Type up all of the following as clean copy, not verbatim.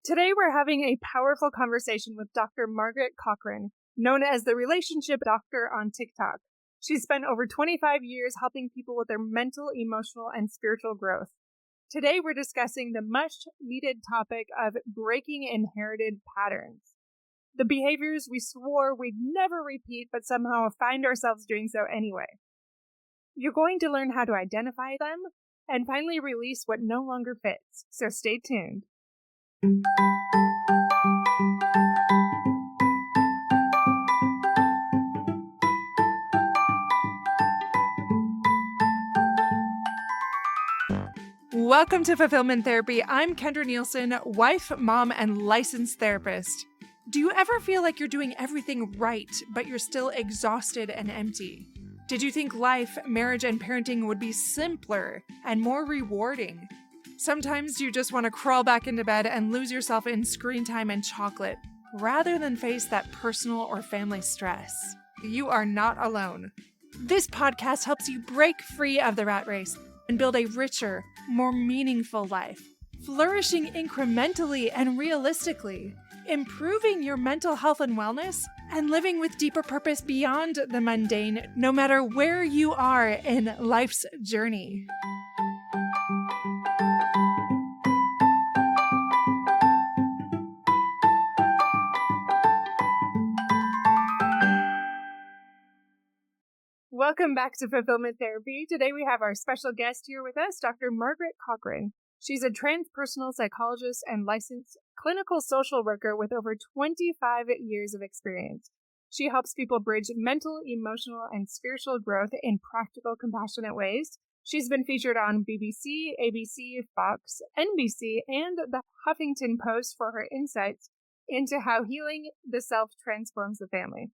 Today we're having a powerful conversation with Dr. Margaret Cochran, known as the Relationship Doctor on TikTok. She's spent over 25 years helping people with their mental, emotional, and spiritual growth. Today we're discussing the much-needed topic of breaking inherited patterns. The behaviors we swore we'd never repeat but somehow find ourselves doing so anyway. You're going to learn how to identify them and finally release what no longer fits, so stay tuned. Welcome to Fulfillment Therapy. I'm Kendra Nielsen, wife, mom, and licensed therapist. Do you ever feel like you're doing everything right, but you're still exhausted and empty? Did you think life, marriage, and parenting would be simpler and more rewarding? Sometimes you just want to crawl back into bed and lose yourself in screen time and chocolate, rather than face that personal or family stress. You are not alone. This podcast helps you break free of the rat race and build a richer, more meaningful life, flourishing incrementally and realistically, improving your mental health and wellness, and living with deeper purpose beyond the mundane, no matter where you are in life's journey. Welcome back to Fulfillment Therapy. Today we have our special guest here with us, Dr. Margaret Cochran. She's a transpersonal psychologist and licensed clinical social worker with over 25 years of experience. She helps people bridge mental, emotional, and spiritual growth in practical, compassionate ways. She's been featured on BBC, ABC, Fox, NBC, and the Huffington Post for her insights into how healing the self transforms the family.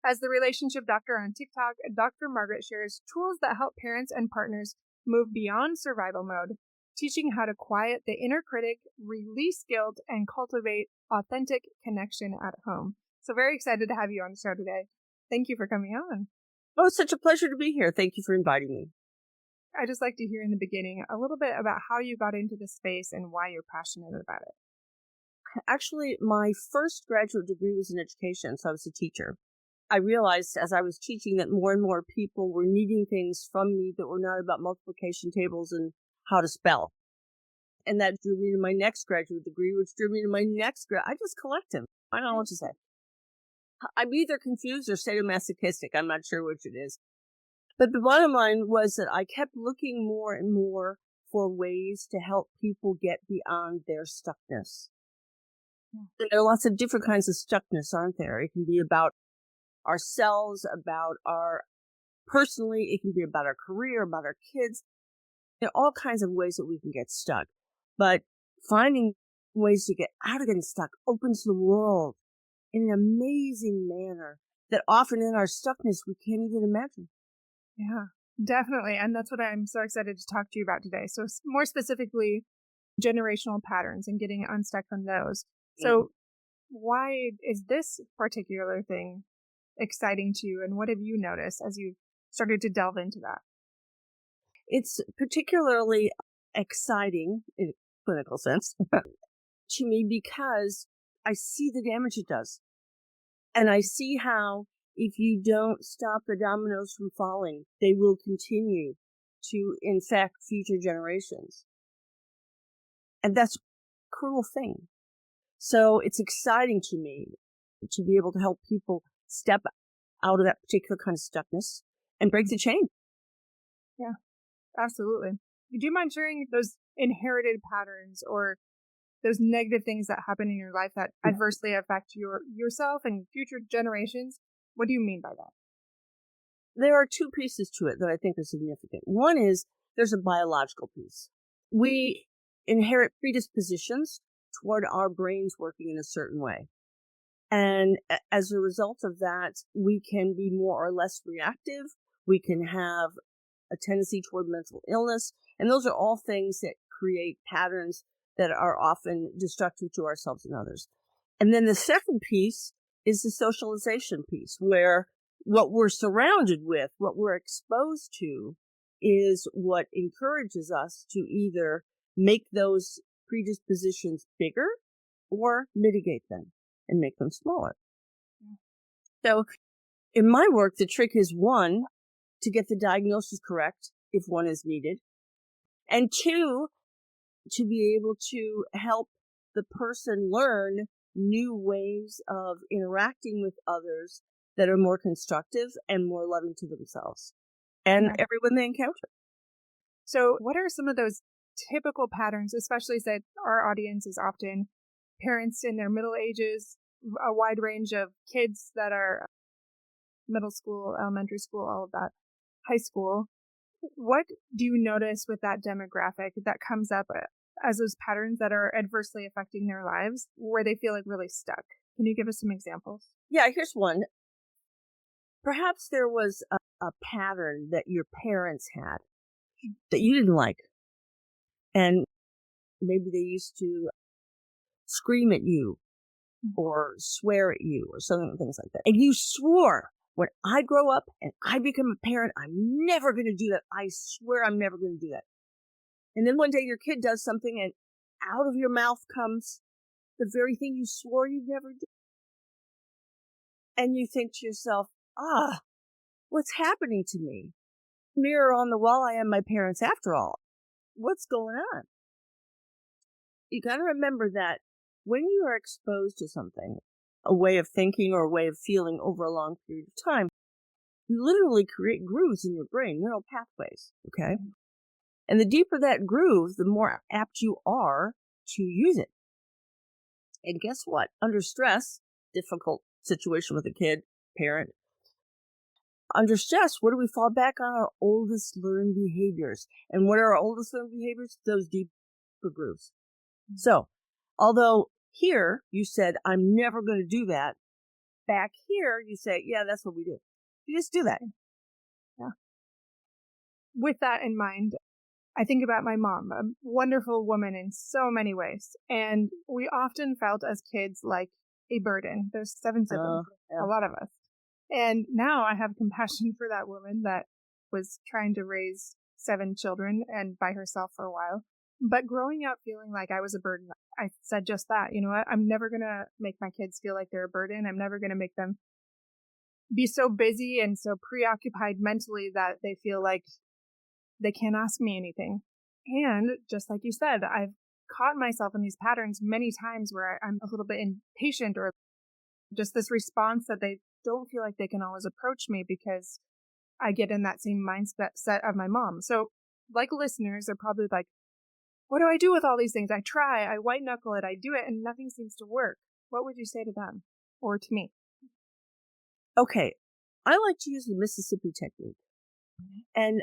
As the relationship doctor on TikTok, Dr. Margaret shares tools that help parents and partners move beyond survival mode, teaching how to quiet the inner critic, release guilt, and cultivate authentic connection at home. So very excited to have you on the show today. Thank you for coming on. Oh, it's such a pleasure to be here. Thank you for inviting me. I'd just like to hear in the beginning a little bit about how you got into this space and why you're passionate about it. Actually, my first graduate degree was in education, so I was a teacher. I realized as I was teaching that more and more people were needing things from me that were not about multiplication tables and how to spell. And that drew me to my next graduate degree, which drew me to my next I just collect them. I don't know what to say. I'm either confused or sadomasochistic. I'm not sure which it is. But the bottom line was that I kept looking more and more for ways to help people get beyond their stuckness. Yeah. And there are lots of different kinds of stuckness, aren't there? It can be about ourselves, about our personally, it can be about our career, about our kids. There are all kinds of ways that we can get stuck. But finding ways to get out of getting stuck opens the world in an amazing manner that often in our stuckness we can't even imagine. Yeah, definitely. And that's what I'm so excited to talk to you about today. So more specifically, generational patterns and getting unstuck from those. So why is this particular thing exciting to you, and what have you noticed as you've started to delve into that? It's particularly exciting in a clinical sense to me because I see the damage it does. And I see how if you don't stop the dominoes from falling, they will continue to infect future generations. And that's a cruel thing. So it's exciting to me to be able to help people step out of that particular kind of stuckness and break the chain. Yeah, absolutely. Do you mind sharing those inherited patterns or those negative things that happen in your life that adversely affect yourself and future generations? What do you mean by that? There are two pieces to it that I think are significant. One is there's a biological piece. We inherit predispositions toward our brains working in a certain way. And as a result of that, we can be more or less reactive. We can have a tendency toward mental illness. And those are all things that create patterns that are often destructive to ourselves and others. And then the second piece is the socialization piece, where what we're surrounded with, what we're exposed to, is what encourages us to either make those predispositions bigger or mitigate them and make them smaller. So in my work, the trick is, one, to get the diagnosis correct if one is needed, and two, to be able to help the person learn new ways of interacting with others that are more constructive and more loving to themselves and everyone they encounter. So what are some of those typical patterns, especially since our audience is often parents in their middle ages, a wide range of kids that are middle school, elementary school, all of that, high school? What do you notice with that demographic that comes up as those patterns that are adversely affecting their lives where they feel like really stuck? Can you give us some examples? Yeah, here's one. Perhaps there was a pattern that your parents had that you didn't like. And maybe they used to scream at you or swear at you or something, things like that. And you swore, when I grow up and I become a parent, I'm never going to do that. I swear I'm never going to do that. And then one day your kid does something and out of your mouth comes the very thing you swore you'd never do. And you think to yourself, what's happening to me? Mirror on the wall, I am my parents after all. What's going on? You got to remember that when you are exposed to something, a way of thinking or a way of feeling over a long period of time, you literally create grooves in your brain, neural pathways, okay? And the deeper that groove, the more apt you are to use it. And guess what? Under stress, difficult situation with a kid, parent, under stress, what do we fall back on? Our oldest learned behaviors. And what are our oldest learned behaviors? Those deeper grooves. So, although here you said, I'm never going to do that, back here you say, yeah, that's what we do. You just do that. Yeah. With that in mind, I think about my mom, a wonderful woman in so many ways. And we often felt as kids like a burden. There's 7 siblings, a lot of us. And now I have compassion for that woman that was trying to raise 7 children and by herself for a while. But growing up feeling like I was a burden, I said just that. You know what? I'm never going to make my kids feel like they're a burden. I'm never going to make them be so busy and so preoccupied mentally that they feel like they can't ask me anything. And just like you said, I've caught myself in these patterns many times where I'm a little bit impatient or just this response that they don't feel like they can always approach me because I get in that same mindset of my mom. So like listeners are probably like, what do I do with all these things? I try, I white knuckle it, I do it, and nothing seems to work. What would you say to them or to me? Okay. I like to use the Mississippi technique. And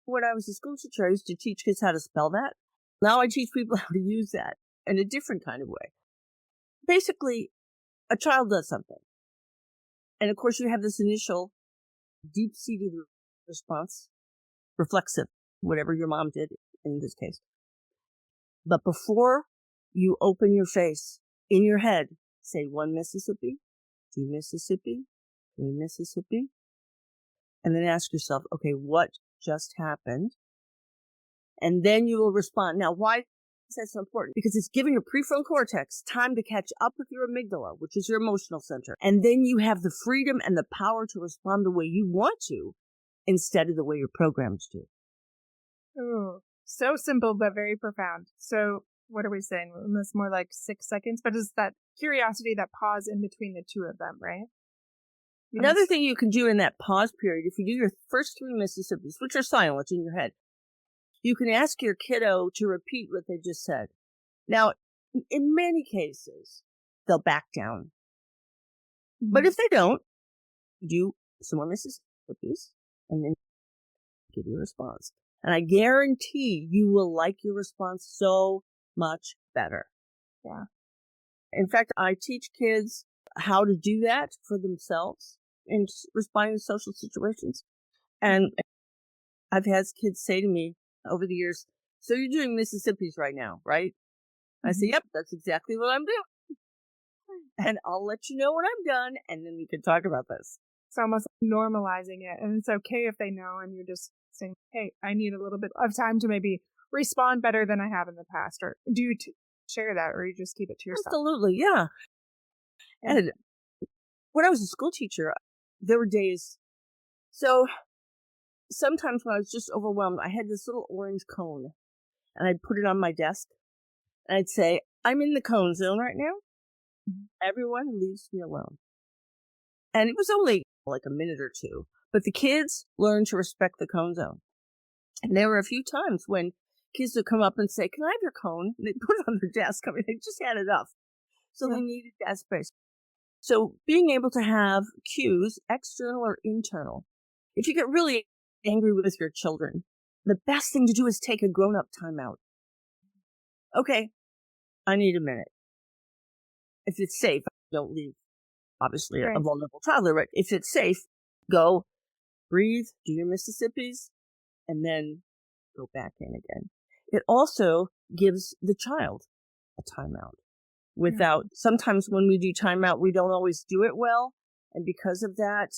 when I was a school teacher, I used to teach kids how to spell that. Now I teach people how to use that in a different kind of way. Basically, a child does something. And of course, you have this initial deep-seated response, reflexive, whatever your mom did in this case. But before you open your face, in your head, say 1 Mississippi, 2 Mississippi, 3 Mississippi, and then ask yourself, okay, what just happened? And then you will respond. Now, why is that so important? Because it's giving your prefrontal cortex time to catch up with your amygdala, which is your emotional center. And then you have the freedom and the power to respond the way you want to instead of the way your programs do. Oh, so simple, but very profound. So what are we saying? It's more like 6 seconds, but it's that curiosity, that pause in between the two of them, right? Another thing you can do in that pause period, if you do your first 3 Mississippis, which are silent in your head, you can ask your kiddo to repeat what they just said. Now, in many cases, they'll back down. But if they don't, you do some more Mississippis and then give your response. And I guarantee you will like your response so much better. Yeah. In fact, I teach kids how to do that for themselves in responding to social situations. And I've had kids say to me over the years, so you're doing Mississippis right now, right? I say, yep, that's exactly what I'm doing. And I'll let you know when I'm done, and then we can talk about this. It's almost normalizing it, and it's okay if they know, and you're just saying, hey, I need a little bit of time to maybe respond better than I have in the past, or share that, or you just keep it to yourself? Absolutely, yeah. And when I was a school teacher, there were days. So sometimes when I was just overwhelmed, I had this little orange cone, and I'd put it on my desk, and I'd say, "I'm in the cone zone right now. Everyone leaves me alone." And it was only like a minute or two, but the kids learned to respect the cone zone. And there were a few times when kids would come up and say, "Can I have your cone?" And they'd put it on their desk. I mean, they just had enough. So they needed that space. So being able to have cues, external or internal. If you get really angry with your children, the best thing to do is take a grown-up timeout. Okay, I need a minute. If it's safe, don't leave, obviously, a vulnerable toddler. Right? If it's safe, go, breathe, do your Mississippis, and then go back in again. It also gives the child a timeout. Without, sometimes when we do timeout, we don't always do it well. And because of that,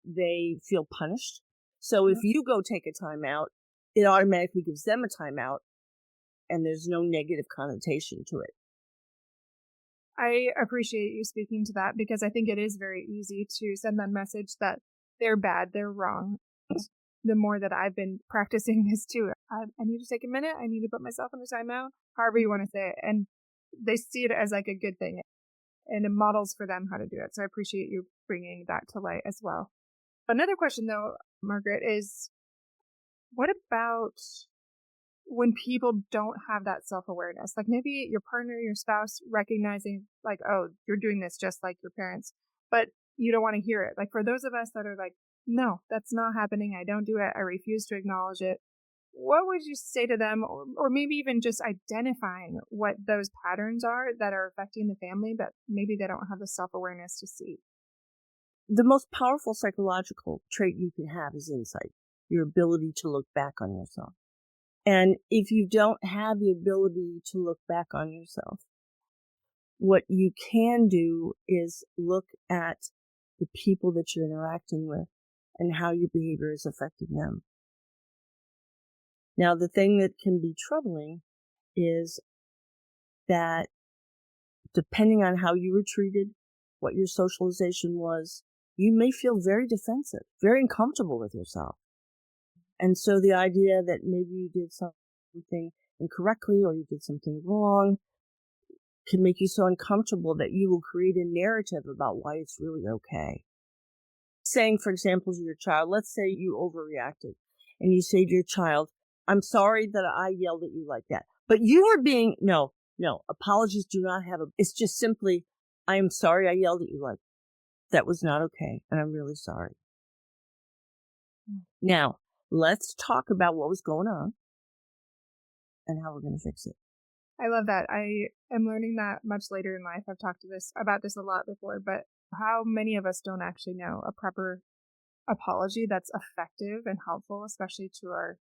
they feel punished. So if you go take a timeout, it automatically gives them a timeout, and there's no negative connotation to it. I appreciate you speaking to that, because I think it is very easy to send that message that they're bad, they're wrong. The more that I've been practicing this too, I need to take a minute, I need to put myself in a timeout, however you want to say it. And they see it as like a good thing, and it models for them how to do it. So I appreciate you bringing that to light as well. Another question though, Margaret, is what about when people don't have that self-awareness? Like maybe your partner, your spouse recognizing like, oh, you're doing this just like your parents, but you don't want to hear it. Like for those of us that are like, no, that's not happening, I don't do it, I refuse to acknowledge it. What would you say to them, or maybe even just identifying what those patterns are that are affecting the family, but maybe they don't have the self-awareness to see? The most powerful psychological trait you can have is insight, your ability to look back on yourself. And if you don't have the ability to look back on yourself, what you can do is look at the people that you're interacting with and how your behavior is affecting them. Now, the thing that can be troubling is that depending on how you were treated, what your socialization was, you may feel very defensive, very uncomfortable with yourself. And so the idea that maybe you did something incorrectly or you did something wrong can make you so uncomfortable that you will create a narrative about why it's really okay. Saying, for example, to your child, let's say you overreacted, and you say to your child, "I'm sorry that I yelled at you like that. But you are being," no, apologies do not have it's just simply, "I am sorry I yelled at you like that. That was not okay, and I'm really sorry. Now, let's talk about what was going on and how we're going to fix it." I love that. I am learning that much later in life. I've talked about this a lot before, but how many of us don't actually know a proper apology that's effective and helpful, especially to our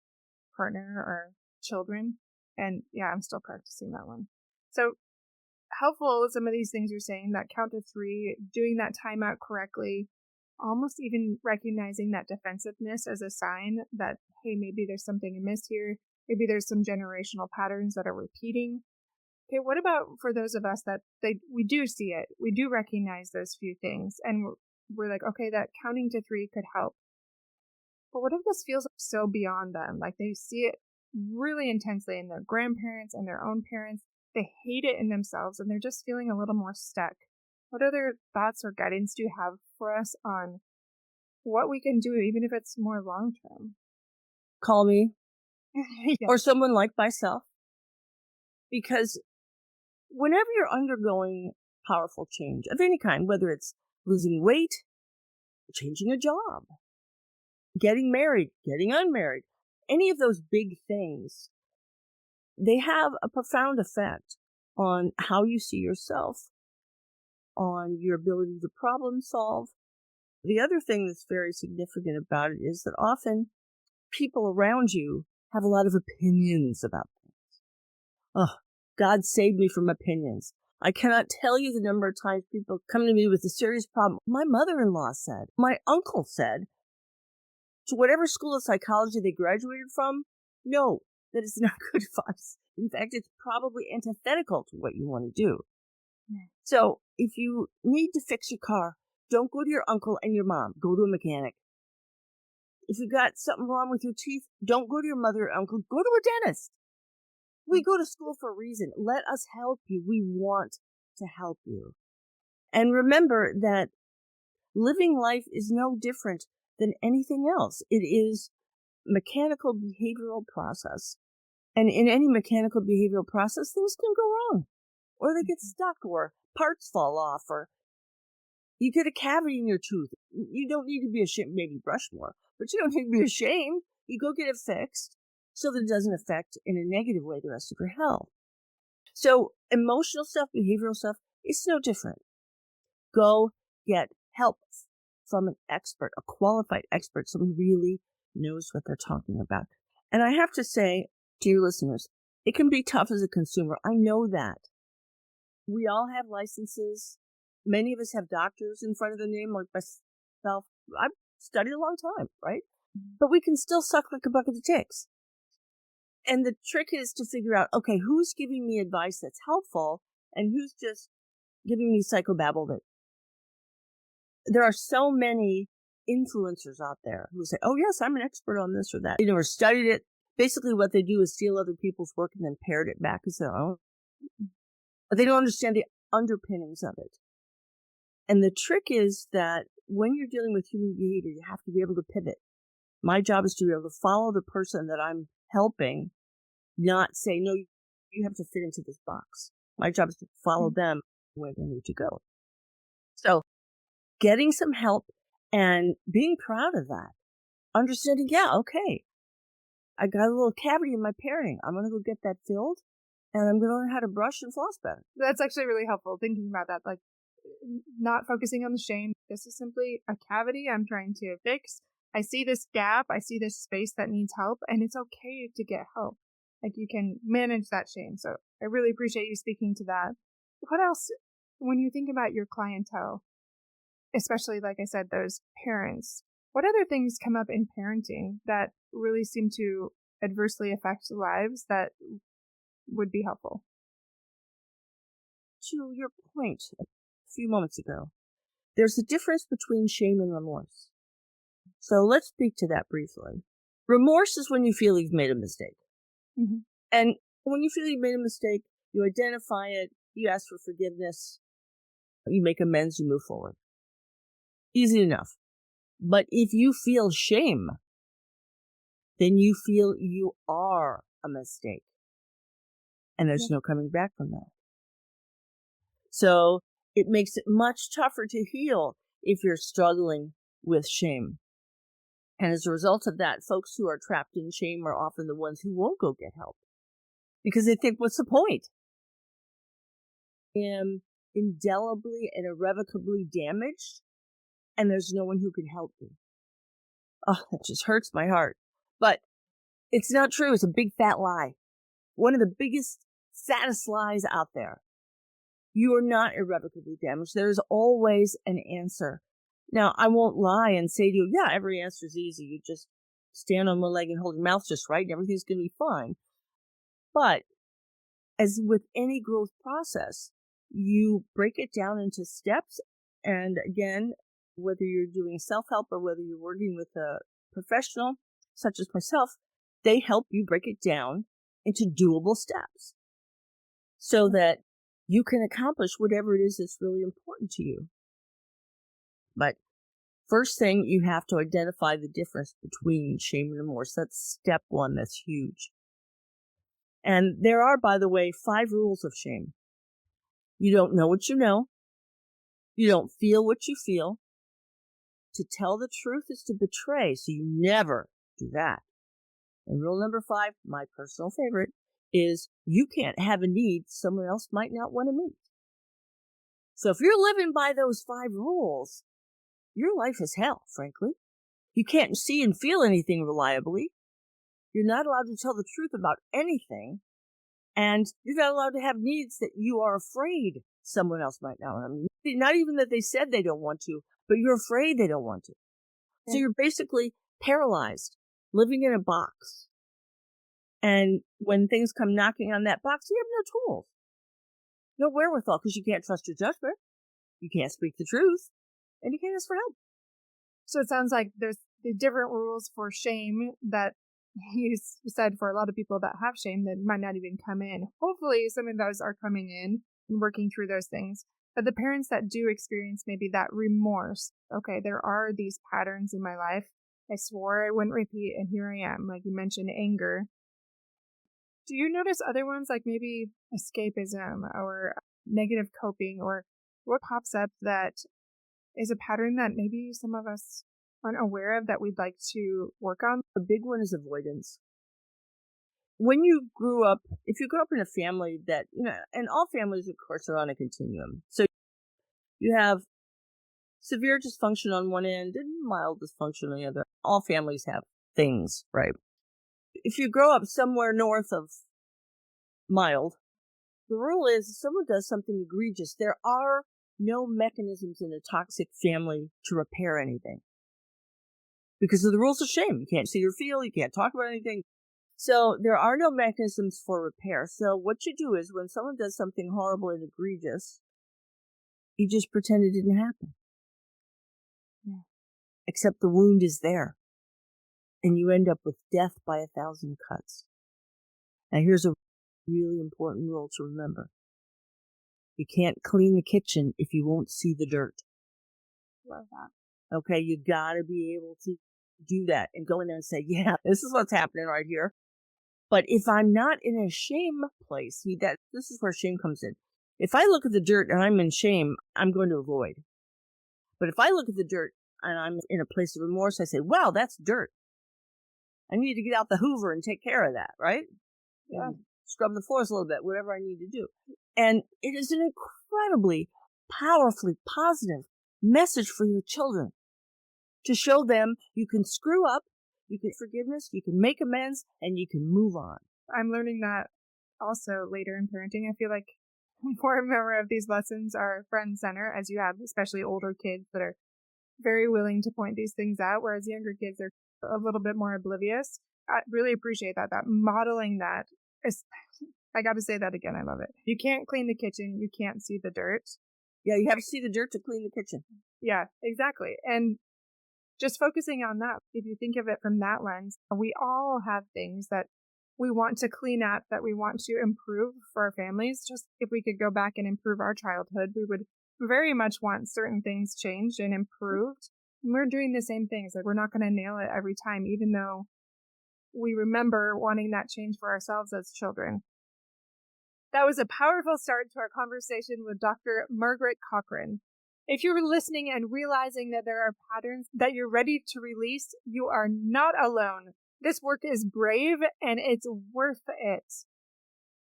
partner or children. And yeah, I'm still practicing that one. So helpful, some of these things you're saying, that count to 3, doing that timeout correctly, almost even recognizing that defensiveness as a sign that, hey, maybe there's something amiss here. Maybe there's some generational patterns that are repeating. Okay, what about for those of us that we do see it, we do recognize those few things, and we're like, okay, that counting to 3 could help. But what if this feels so beyond them? Like they see it really intensely in their grandparents and their own parents. They hate it in themselves, and they're just feeling a little more stuck. What other thoughts or guidance do you have for us on what we can do, even if it's more long term? Call me. Yeah. Or someone like myself. Because whenever you're undergoing powerful change of any kind, whether it's losing weight, changing a job, getting married, getting unmarried, any of those big things, they have a profound effect on how you see yourself, on your ability to problem solve. The other thing that's very significant about it is that often people around you have a lot of opinions about things. Oh, God save me from opinions. I cannot tell you the number of times people come to me with a serious problem. My mother-in-law said, my uncle said, to whatever school of psychology they graduated from, no, that is not good advice. In fact, it's probably antithetical to what you want to do. Yeah. So if you need to fix your car, don't go to your uncle and your mom. Go to a mechanic. If you got something wrong with your teeth, don't go to your mother or uncle. Go to a dentist. We go to school for a reason. Let us help you. We want to help you. And remember that living life is no different than anything else. It is mechanical behavioral process. And in any mechanical behavioral process, things can go wrong. Or they get stuck, or parts fall off, or you get a cavity in your tooth. You don't need to be ashamed. Maybe brush more, but you don't need to be ashamed. You go get it fixed so that it doesn't affect in a negative way the rest of your health. So emotional stuff, behavioral stuff, it's no different. Go get help from an expert, a qualified expert, someone who really knows what they're talking about. And I have to say to your listeners, it can be tough as a consumer. I know that. We all have licenses. Many of us have doctors in front of their name, like myself. I've studied a long time, right? But we can still suck like a bucket of ticks. And the trick is to figure out, okay, who's giving me advice that's helpful and who's just giving me psychobabble that there are so many influencers out there who say, oh, yes, I'm an expert on this or that. They never studied it. Basically, what they do is steal other people's work and then parrot it back as their own. But they don't understand the underpinnings of it. And the trick is that when you're dealing with human behavior, you have to be able to pivot. My job is to be able to follow the person that I'm helping, not say, no, you have to fit into this box. My job is to follow them where they need to go. So getting some help and being proud of that. Understanding, yeah, okay, I got a little cavity in my parenting. I'm going to go get that filled, and I'm going to learn how to brush and floss better. That's actually really helpful, thinking about that. Like, not focusing on the shame. This is simply a cavity I'm trying to fix. I see this gap. I see this space that needs help, and it's okay to get help. Like, you can manage that shame. So I really appreciate you speaking to that. What else, when you think about your clientele, especially, like I said, those parents, what other things come up in parenting that really seem to adversely affect lives that would be helpful? To your point a few moments ago, there's a difference between shame and remorse. So let's speak to that briefly. Remorse is when you feel you've made a mistake. Mm-hmm. And when you feel you've made a mistake, you identify it, you ask for forgiveness, you make amends, you move forward. Easy enough. But if you feel shame, then you feel you are a mistake. And there's no coming back from that. So it makes it much tougher to heal if you're struggling with shame. And as a result of that, folks who are trapped in shame are often the ones who won't go get help. Because they think, what's the point? I am indelibly and irrevocably damaged, and there's no one who can help me. Oh, that just hurts my heart. But it's not true. It's a big fat lie. One of the biggest, saddest lies out there. You are not irrevocably damaged. There is always an answer. Now, I won't lie and say to you, yeah, every answer is easy. You just stand on one leg and hold your mouth just right, and everything's going to be fine. But as with any growth process, you break it down into steps. And again, whether you're doing self-help or whether you're working with a professional, such as myself, they help you break it down into doable steps so that you can accomplish whatever it is that's really important to you. But first thing, you have to identify the difference between shame and remorse. That's step one. That's huge. And there are, by the way, 5 rules of shame. You don't know what you know. You don't feel what you feel. To tell the truth is to betray, so you never do that. And rule number 5, my personal favorite, is you can't have a need someone else might not want to meet. So if you're living by those 5 rules, your life is hell, frankly. You can't see and feel anything reliably. You're not allowed to tell the truth about anything. And you're not allowed to have needs that you are afraid someone else might not want to meet. Not even that they said they don't want to, but you're afraid they don't want to. So you're basically paralyzed, living in a box. And when things come knocking on that box, you have no tools, no wherewithal, because you can't trust your judgment. You can't speak the truth, and you can't ask for help. So it sounds like there's the different rules for shame that you said for a lot of people that have shame that might not even come in. Hopefully some of those are coming in and working through those things. But the parents that do experience maybe that remorse, okay, there are these patterns in my life. I swore I wouldn't repeat, and here I am. Like you mentioned, anger. Do you notice other ones like maybe escapism or negative coping, or what pops up that is a pattern that maybe some of us aren't aware of that we'd like to work on? A big one is avoidance. When you grew up, if you grew up in a family that, and all families, of course, are on a continuum. So you have severe dysfunction on one end and mild dysfunction on the other. All families have things, right? If you grow up somewhere north of mild, the rule is if someone does something egregious, there are no mechanisms in a toxic family to repair anything. Because of the rules of shame. You can't see or feel, you can't talk about anything. So there are no mechanisms for repair. So what you do is when someone does something horrible and egregious, you just pretend it didn't happen. Yeah. Except the wound is there. And you end up with death by 1,000 cuts. Now here's a really important rule to remember. You can't clean the kitchen if you won't see the dirt. Love that. Okay, you gotta be able to do that and go in there and say, yeah, this is what's happening right here. But if I'm not in a shame place, this is where shame comes in. If I look at the dirt and I'm in shame, I'm going to avoid. But if I look at the dirt and I'm in a place of remorse, I say, wow, that's dirt. I need to get out the Hoover and take care of that, right? Yeah. And scrub the floors a little bit, whatever I need to do. And it is an incredibly, powerfully positive message for your children to show them you can screw up, you can forgiveness, you can make amends, and you can move on. I'm learning that also later in parenting. I feel like more and more of these lessons are front and center, as you have especially older kids that are very willing to point these things out, whereas younger kids are a little bit more oblivious. I really appreciate that modeling that is, I got to say that again. I love it. You can't clean the kitchen. You can't see the dirt. Yeah, you have to see the dirt to clean the kitchen. Yeah, exactly. And just focusing on that, if you think of it from that lens, we all have things that we want to clean up, that we want to improve for our families. Just if we could go back and improve our childhood, we would very much want certain things changed and improved. And we're doing the same things. Like we're not going to nail it every time, even though we remember wanting that change for ourselves as children. That was a powerful start to our conversation with Dr. Margaret Cochran. If you're listening and realizing that there are patterns that you're ready to release, you are not alone. This work is brave and it's worth it.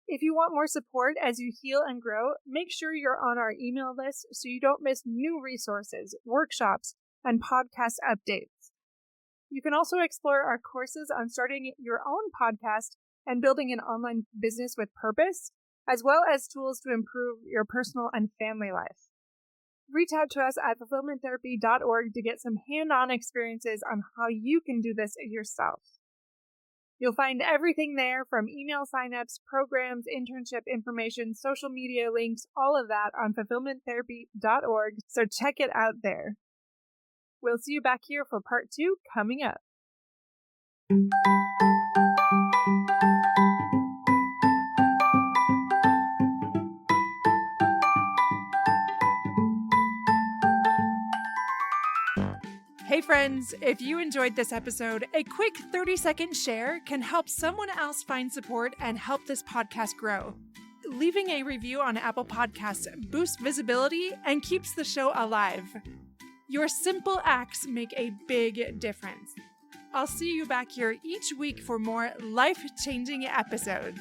If you want more support as you heal and grow, make sure you're on our email list so you don't miss new resources, workshops, and podcast updates. You can also explore our courses on starting your own podcast and building an online business with purpose, as well as tools to improve your personal and family life. Reach out to us at fulfillmenttherapy.org to get some hand-on experiences on how you can do this yourself. You'll find everything there from email signups, programs, internship information, social media links, all of that on fulfillmenttherapy.org, so check it out there. We'll see you back here for part 2 coming up. Hey friends, if you enjoyed this episode, a quick 30-second share can help someone else find support and help this podcast grow. Leaving a review on Apple Podcasts boosts visibility and keeps the show alive. Your simple acts make a big difference. I'll see you back here each week for more life-changing episodes.